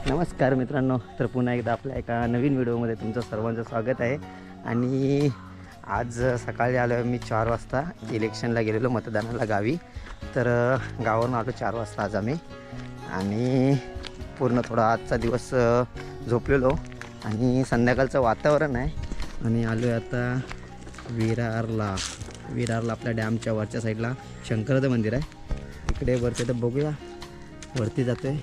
नमस्कार मित्रांनो, तर पुन्हा एकदा आपल्या एका नवीन व्हिडिओमध्ये तुमचं सर्वांचं स्वागत आहे. आणि आज सकाळी आलो आहे मी 4 वाजता. इलेक्शनला गेलेलो मतदानाला गावी. तर गावावरून आलो 4 वाजता आज आम्ही. आणि पूर्ण थोडा आजचा दिवस झोपलेलो आणि संध्याकाळचं वातावरण आहे. आणि आलो आहे आता विरारला आपल्या डॅमच्या वरच्या साईडला शंकराचं मंदिर आहे. इकडे वरती तर बघूया, वरती जातो आहे.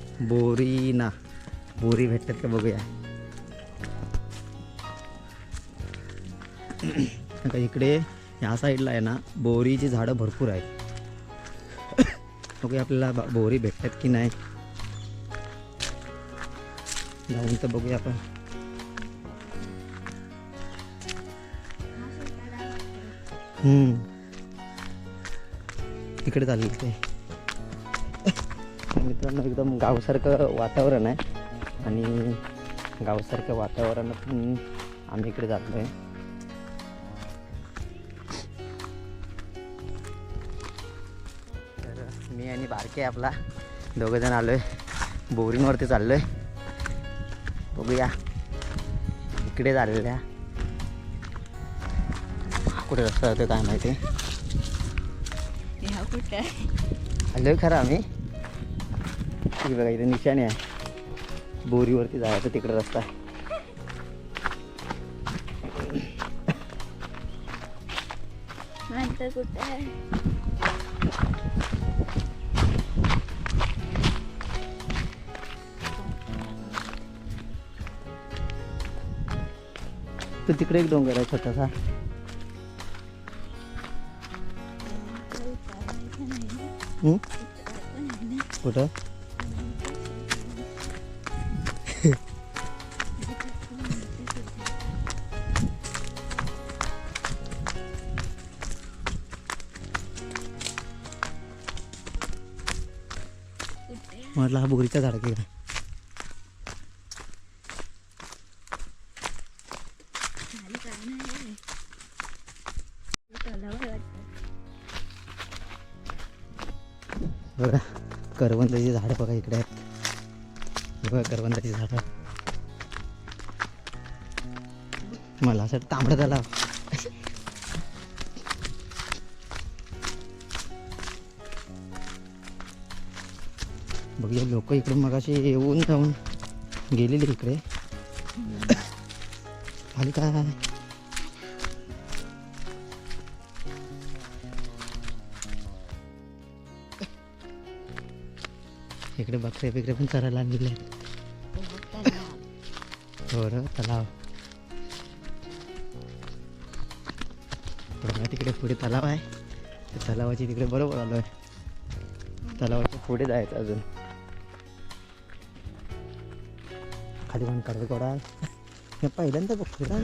बोरी भेटतात का बघूया. आता इकडे ह्या साईडला आहे ना बोरीची झाडं भरपूर आहेत. बघूया आपल्याला बोरी भेटतात की नाही, जाऊन तर बघूया आपण. इकडे चालली ते मित्रांनो, एकदम गावसारखं वातावरण आहे. आणि गावसारख्या वातावरणातून आम्ही इकडे जातो आहे. तर मी आणि बारके आपला दोघंजण आलो आहे, बोरींवरती चाललो आहे. बघूया इकडे चाललेल्या कुठे रस्ता जातो काय माहिती. आलो आहे खरं आम्ही. बघा इथे निशाणे आहे, बोरीवरती जायचं तिकडे रस्ता आहे. कुठे आहे? तर तिकडे एक डोंगर आहे छोटासा. कुठं म्हटलं हा बोरीचा झाड की काय. बघा करवंदाची झाडं बघा इकडे आहेत. बघा करवंदाची झाडं. मला असं तांबडा तलाव. बघूया लोक इकडे मग अशी येऊन जाऊन गेलेली इकडे. खाली काय इकडे बकरे बिकरे पण चरायला आणलेले आहेत. हो रे तलाव. तिकडे पुढे तलाव आहे. तलावाची तिकडे बरोबर आलो आहे. तलावाच्या पुढे जायचं अजून. खाली पण कडवे कोडा मी पहिल्यांदा बघतो ना.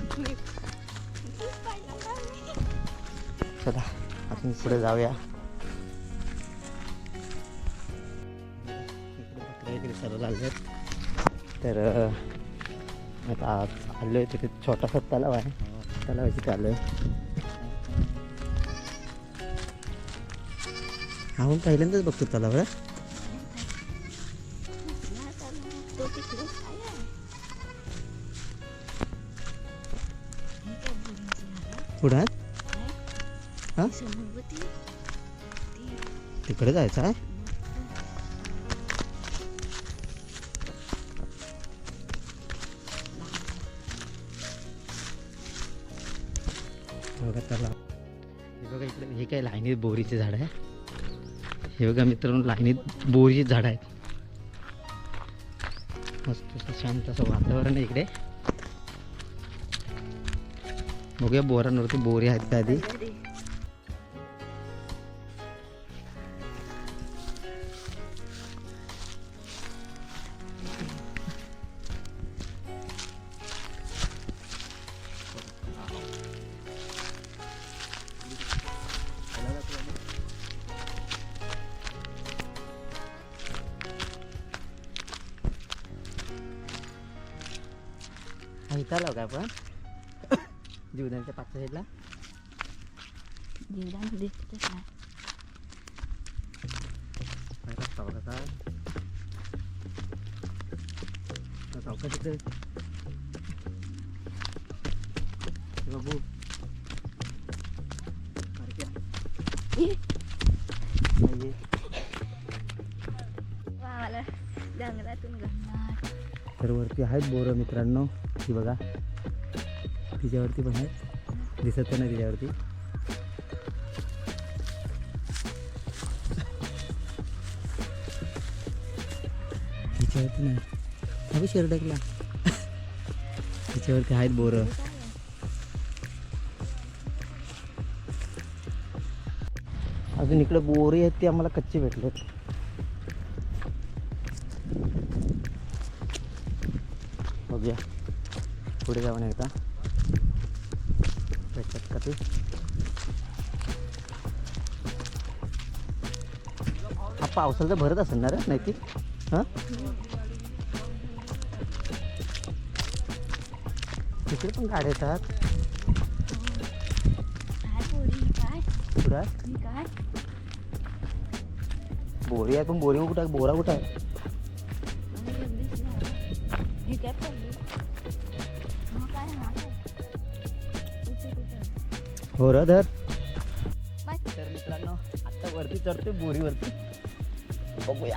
चला आपण पुढे जाऊया. इकडे सर्व लागले. तर आता आलो आहे तिथे छोटासा तलाव आहे. तलावाची आलो आहे. हा मग पहिल्यांदाच बघतो तलाव. पुढे हा तिकडे जायचं आहे. बघा तलाव. हे बघा इकडे हे काय लाईनीत बोरीचे झाड आहे. हे बघा मित्रांनो लाईनीत बोरीची झाड आहेत. मस्त शांत असं वातावरण आहे इकडे. बघूया बोरांवरती बोरी आहेत का आधी. इथं आलो का आपण जीवदानच्या पाचच्या साईडला. जीवदान दिसतच नाही. रस्ता बघा. सावकाश इकडे बाबू तर वरती आहेत बोरं मित्रांनो. ती बघा तिच्यावरती पण आहेत, दिसत नाही तिच्यावरती. तिच्यावरती नाही अभि शेरडकला तिच्यावरती आहेत बोरं. अजून इकडे बोरी आहेत ते आम्हाला कच्चे भेटलेत. बघूया पुढे जाऊन एकदा भेटतात का ते. हा पावसाचं भरत असेल ना रे नैतिक. हां तिकडे पण गाड्या येतात. पुढं बोरी आहे पण बोरी कुठं आहे, बोरा कुठं आहे. हो र धर. तर मित्रांनो आता वरती चढतोय बोरीवरती. बघूया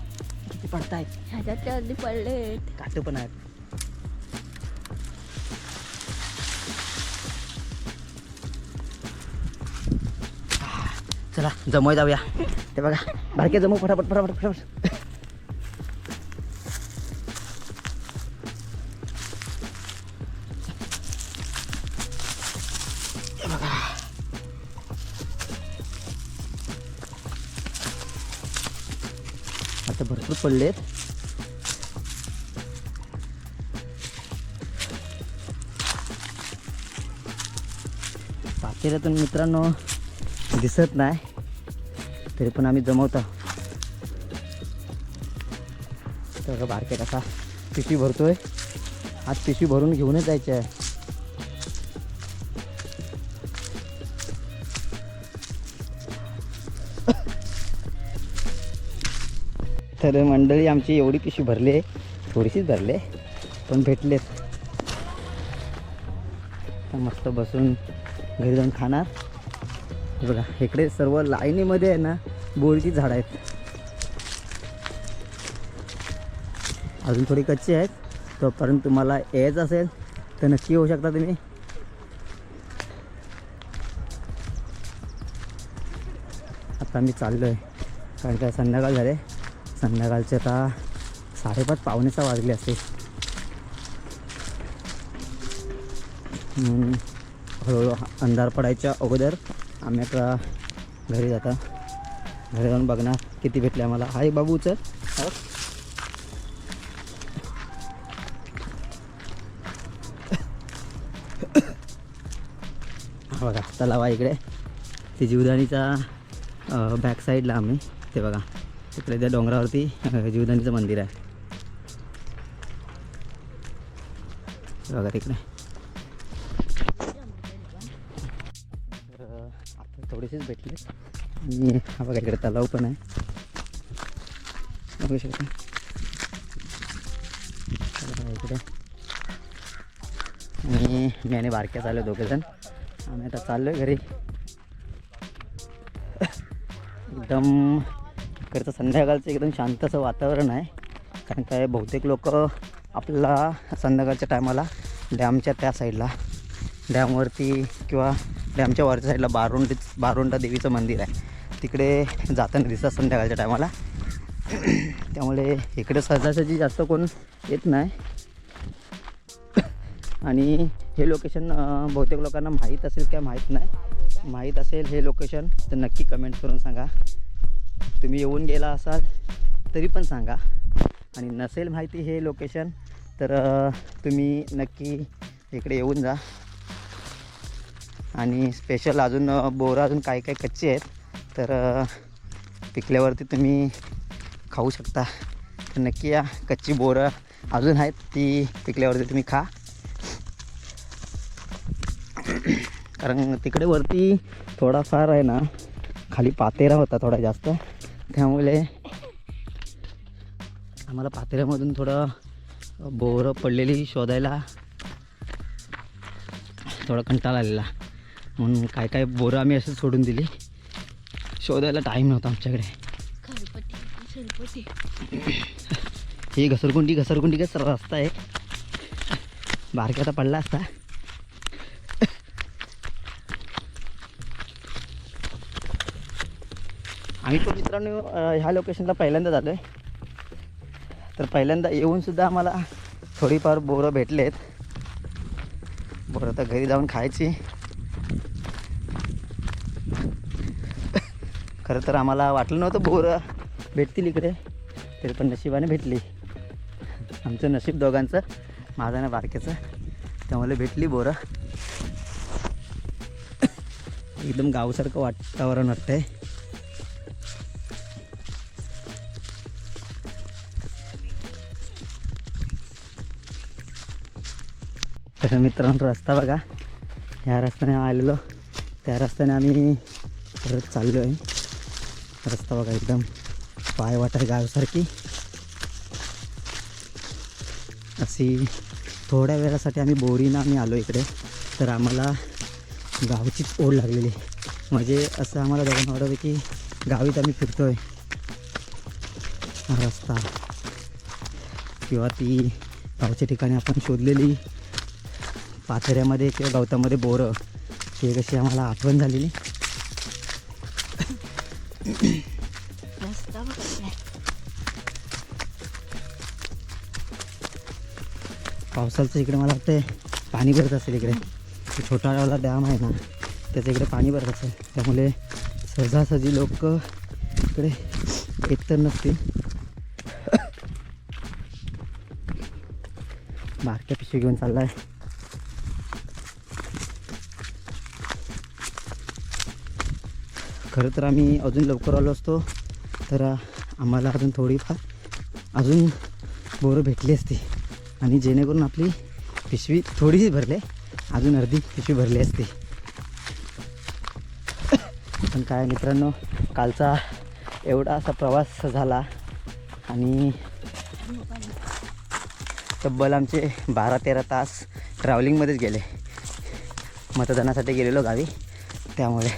किती पडतायत. ह्याच्यात पडले काटे पण आहेत. चला जमवाय जाऊया. ते बघा बारके जमव फटाफट फटाफट फटाफट. आता भरपूर पडलेत. पातेल्यातून मित्रांनो दिसत नाही तरी पण आम्ही जमवतो. तर बारक्या कसा पिशवी भरतोय. आज पिशवी भरून घेऊनच जायचे आहे. तर मंडळी आमची एवढी पिशवी भरली आहे, थोडीशीच भरले पण भेटलेत. तर मस्त बसून घरी जाऊन खाणार. बघा इकडे सर्व लाईनीमध्ये आहे ना बोरची झाडं आहेत. अजून थोडी कच्ची आहेत. तोपर्यंत तुम्हाला यायचं असेल तर नक्की येऊ शकता तुम्ही. आता मी चाललो आहे कारण काय संध्याकाळ झाले. संध्याकाळचे आता 5:30 पावणेसहा वाजले असते. हळूहळू अंधार पडायच्या अगोदर आम्ही आता घरी जाता. घरी जाऊन बघणार किती भेटले आम्हाला. हाय बाबू चल. बघा तलावा इकडे ते जीवदानीचा बॅक साईडला आम्ही ते बघा तिकडे त्या डोंगरावरती जीवदानीचं मंदिर आहे. बघा तिकडे आता थोडेसेच भेटले. आणि हा बघा इकडे तलाव पण आहे बघू शकता इकडे. आणि मी आणि बारक्या चाललो दोघेजण. आम्ही आता चाललो आहे घरी. एकदम इकडचं संध्याकाळचं एकदम शांत असं वातावरण आहे. कारण काय बहुतेक लोक आपल्याला संध्याकाळच्या टायमाला डॅमच्या त्या साईडला डॅमवरती किंवा डॅमच्या वरच्या साईडला बारोंडा देवीचं मंदिर आहे तिकडे जाताना दिसतात संध्याकाळच्या टायमाला. त्यामुळे इकडे सहजासहजी जास्त कोण येत नाही. आणि हे लोकेशन बहुतेक लोकांना माहीत असेल काय माहीत नाही. माहीत असेल हे लोकेशन तर नक्की कमेंट करून सांगा. तुम्ही येऊन गेला असाल तरी पण सांगा. आणि नसेल माहिती हे लोकेशन तर तुम्ही नक्की इकडे येऊन जा. आणि स्पेशल अजून बोरं अजून काही काही कच्चे आहेत तर पिकल्यावरती तुम्ही खाऊ शकता. तर नक्की या. कच्ची बोरं अजून आहेत ती पिकल्यावरती तुम्ही खा. कारण तिकडे वरती थोडाफार आहे ना खाली पातेरा होता थोडा जास्त. त्यामुळे आम्हाला पातेऱ्यामधून थोडं बोरं पडलेली शोधायला थोडा कंटाळा आलेला, म्हणून काय काय बोरं आम्ही अशीच सोडून दिली. शोधायला टाईम नव्हता आमच्याकडे. ही घसरगुंडी कसा रस्ता आहे, बारक्याचा पडला असता. आम्ही पण मित्रांनो ह्या लोकेशनला पहिल्यांदा झालो आहे. तर पहिल्यांदा येऊनसुद्धा आम्हाला थोडीफार बोरं भेटलेत. बोरं तर घरी जाऊन खायची. खरं तर आम्हाला वाटलं नव्हतं बोरं भेटतील इकडे, तरी पण नशिबाने भेटली. आमचं नशीब दोघांचं, माझं ना बारक्याचं. त्यामुळे भेटली बोरं. एकदम गावासारखं वातावरण वाटतंय. तर मित्रांनो रस्ता बघा, ह्या रस्त्याने आलेलो, त्या रस्त्याने आम्ही परत चाललो आहे. रस्ता बघा एकदम पाय वाटाय गावासारखी. अशी थोड्या वेळासाठी आम्ही बोरीनं आम्ही आलो इकडे. तर आम्हाला गावचीच ओढ लागलेली, म्हणजे असं आम्हाला दोघांना वाटतं की गावीत आम्ही फिरतो आहे. रस्ता किंवा ती गावच्या ठिकाणी आपण शोधलेली पाथऱ्यामध्ये किंवा गवतामध्ये बोरं, ते कशी आम्हाला आठवण झालेली. पावसाचं इकडे मला वाटतं पाणी भरत असेल. इकडे छोटावाला डॅम आहे ना, त्याच्या इकडे पाणी भरत असेल. त्यामुळे सहजासहजी लोक इकडे येत तर नसतील. बारक्या पिशवी घेऊन चालला आहे. खरं तर आम्ही अजून लवकर आलो असतो तर आम्हाला अजून थोडीफार अजून बोरं भेटली असती, आणि जेणेकरून आपली पिशवी थोडीशी भरले, अजून अर्धी पिशवी भरली असती. पण काय मित्रांनो, कालचा एवढा असा प्रवास झाला आणि तब्बल आमचे 12-13 तास ट्रॅव्हलिंगमध्येच गेले. मतदानासाठी गेलेलो गावी, त्यामुळे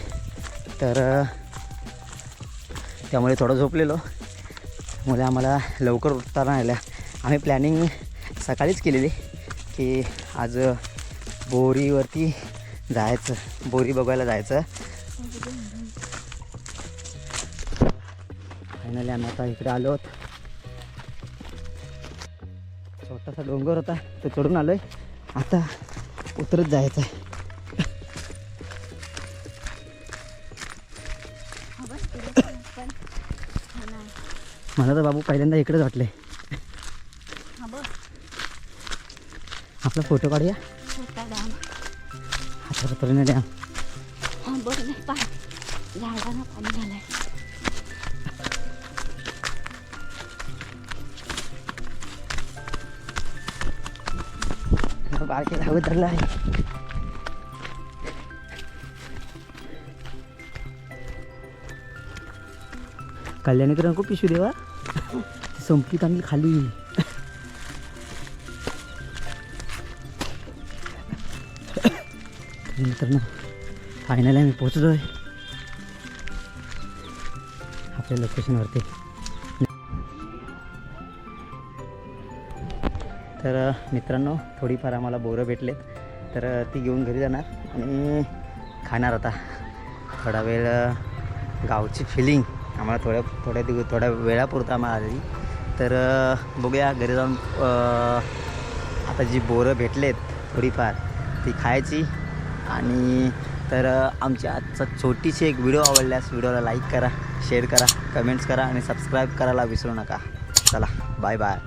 थोडं झोपलेलो. त्यामुळे आम्हाला लवकर उठता नाही आलं. आम्ही प्लॅनिंग सकाळीच केलेली की आज बोरीवरती जायचं, बोरी बघायला जायचं. फायनली आम्ही आता इकडे आलो आहोत. छोटासा डोंगर होता, तो चढून आलो आहे. आता उतरत जायचं आहे. मला तर बाबू पहिल्यांदा इकडेच वाटले. आपला फोटो काढूया. आता तरी डॅम बारके धावत धरला आहे. कल्याणी तर नको पिशवी देवा, संपली चांगली खाली. मित्रांनो फायनली आम्ही पोचलो आहे आपल्या लोकेशनवरती. तर मित्रांनो थोडीफार आम्हाला बोरं भेटलेत, तर ती घेऊन घरी जाणार आणि खाणार. आता थोडा वेळ गावची फिलिंग आम्हाला थोड्या वेळापुरता आम्हाला आली. तर बघूया घरी जाऊन आता जी बोरं भेटलेत थोडीफार ती खायची. आणि तर आमची आजचा छोटीशी एक व्हिडिओ आवडल्यास व्हिडिओला लाईक करा, शेअर करा, कमेंट्स करा आणि सबस्क्राईब करायला विसरू नका. चला बाय बाय.